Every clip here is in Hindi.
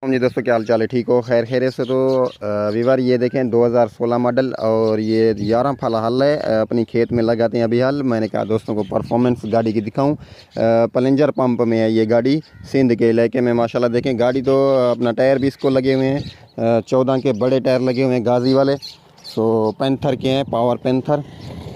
जी दोस्तों, क्या हाल चाल है? ठीक हो? खैर खैरियत से? तो वीवर ये देखें 2016 मॉडल और ये 11 फल हल है। अपनी खेत में लगाते हैं अभी हल। मैंने कहा दोस्तों को परफॉर्मेंस गाड़ी की दिखाऊं। पलेंजर पंप में है ये गाड़ी, सिंध के इलाके में। माशाल्लाह देखें गाड़ी तो अपना टायर भी इसको लगे हुए हैं, 14 के बड़े टायर लगे हुए हैं गाजी वाले। सो पैंथर के हैं, पावर पैंथर।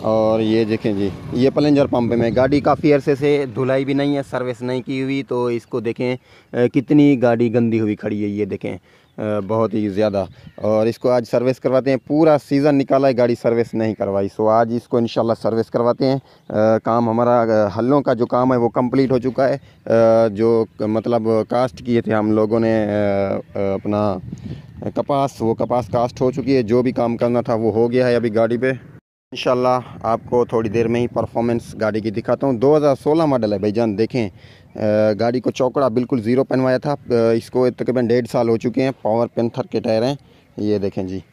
और ये देखें जी, ये पलेंजर पंप में गाड़ी काफ़ी अरसे से धुलाई भी नहीं है, सर्विस नहीं की हुई। तो इसको देखें कितनी गाड़ी गंदी हुई खड़ी है, ये देखें बहुत ही ज़्यादा। और इसको आज सर्विस करवाते हैं। पूरा सीज़न निकाला है, गाड़ी सर्विस नहीं करवाई। सो आज इसको इंशाल्लाह सर्विस करवाते हैं। काम हमारा हल्लों का जो काम है वो कंप्लीट हो चुका है। जो मतलब कास्ट किए थे हम लोगों ने अपना कपास, वो कपास कास्ट हो चुकी है। जो भी काम करना था वो हो गया है अभी गाड़ी पे। इंशाल्लाह आपको थोड़ी देर में ही परफॉर्मेंस गाड़ी की दिखाता हूँ। 2016 मॉडल है भाईजान। देखें गाड़ी को चौकड़ा बिल्कुल ज़ीरो पहनवाया था। इसको तकरीबन 1.5 साल हो चुके हैं। पावर पेंथर के टायर हैं, ये देखें जी।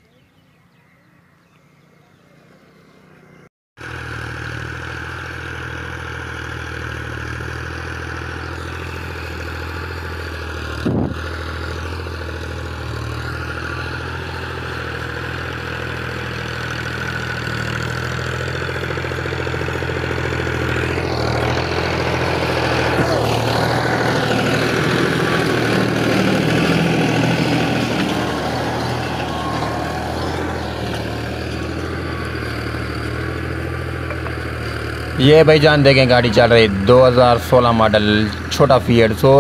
ये भाईजान देखें गाड़ी चल रही 2016 मॉडल छोटा फीएट। सो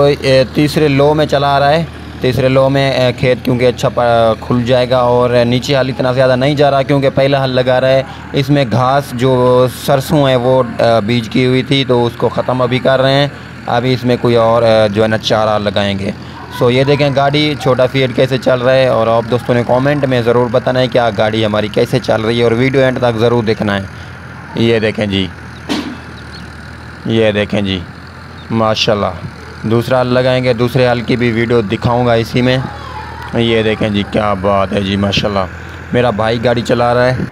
तीसरे लो में चला आ रहा है। तीसरे लो में खेत क्योंकि अच्छा खुल जाएगा। और नीचे हल इतना ज़्यादा नहीं जा रहा क्योंकि पहला हल लगा रहा है। इसमें घास जो सरसों है वो बीज की हुई थी तो उसको ख़त्म अभी कर रहे हैं। अभी इसमें कोई और जो है ना चारा लगाएंगे। सो ये देखें गाड़ी छोटा फीएट कैसे चल रहा है। और आप दोस्तों ने कमेंट में ज़रूर बताना है क्या गाड़ी हमारी कैसे चल रही है, और वीडियो एंड तक ज़रूर देखना है। ये देखें जी, ये देखें जी, माशाल्लाह। दूसरा हल लगाएंगे, दूसरे हल की भी वीडियो दिखाऊंगा इसी में। ये देखें जी, क्या बात है जी, माशाल्लाह। मेरा भाई गाड़ी चला रहा है।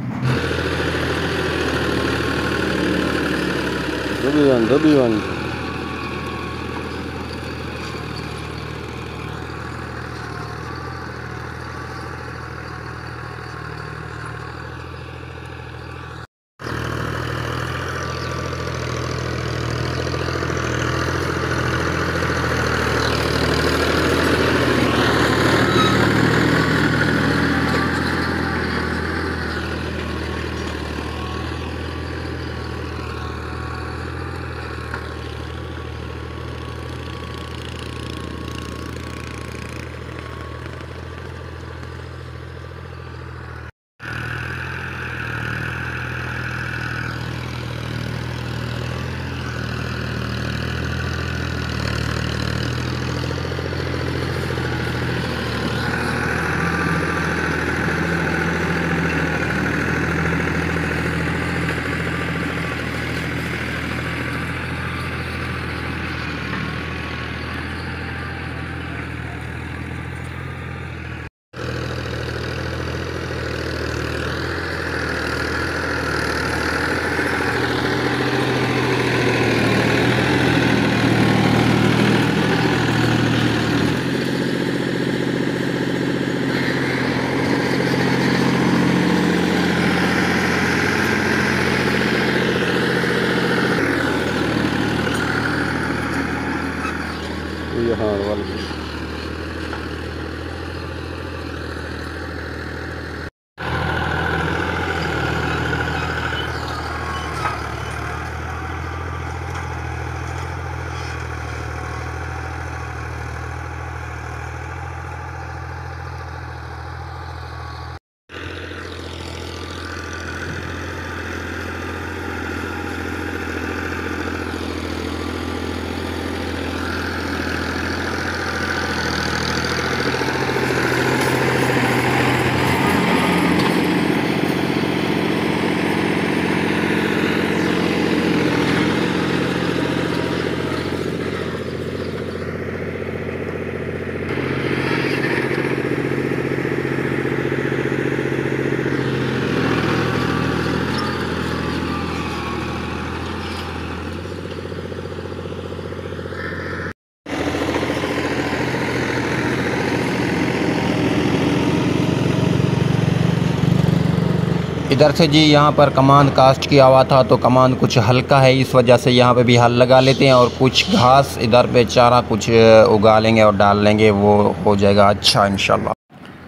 इधर से जी यहाँ पर कमांद कास्ट किया हुआ था, तो कमांद कुछ हल्का है, इस वजह से यहाँ पे भी हल लगा लेते हैं और कुछ घास इधर पे चारा कुछ उगा लेंगे और डाल लेंगे, वो हो जाएगा अच्छा इंशाल्लाह।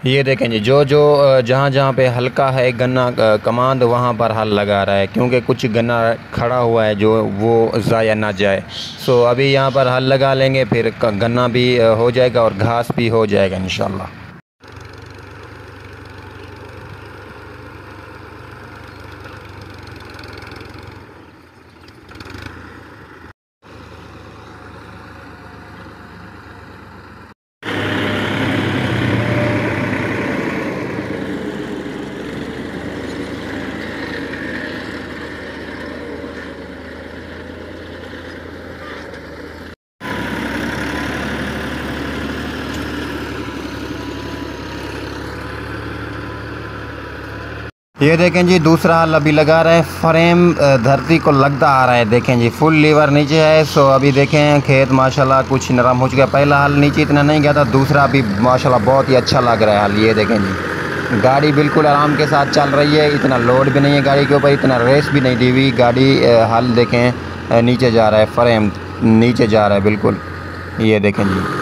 ये देखें जी, जो जहाँ जहाँ पे हल्का है गन्ना कमांद वहाँ पर हल लगा रहा है, क्योंकि कुछ गन्ना खड़ा हुआ है जो वो ज़ाया ना जाए। सो अभी यहाँ पर हल लगा लेंगे, फिर गन्ना भी हो जाएगा और घास भी हो जाएगा इंशाल्लाह। ये देखें जी, दूसरा हल अभी लगा रहे हैं, फ्रेम धरती को लगता आ रहा है, देखें जी फुल लीवर नीचे है। सो अभी देखें खेत माशाल्लाह कुछ नरम हो चुका है, पहला हल नीचे इतना नहीं गया था, दूसरा अभी माशाल्लाह बहुत ही अच्छा लग रहा है हल। ये देखें जी, गाड़ी बिल्कुल आराम के साथ चल रही है, इतना लोड भी नहीं है गाड़ी के ऊपर, इतना रेस भी नहीं दी हुई गाड़ी। हल देखें नीचे जा रहा है, फ्रेम नीचे जा रहा है बिल्कुल, ये देखें जी।